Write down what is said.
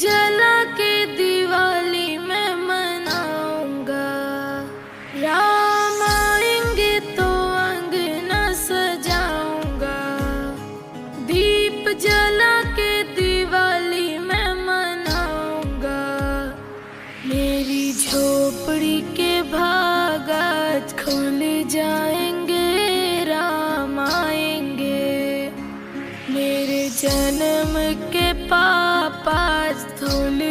जला के दिवाली मैं मनाऊंगा। राम आएंगे तो अंगना सजाऊंगा। दीप जला के दिवाली मैं मनाऊंगा। मेरी झोपड़ी के भाग आज खुल जाएंगे। राम आएंगे। मेरे जन्म के पाप आज धुल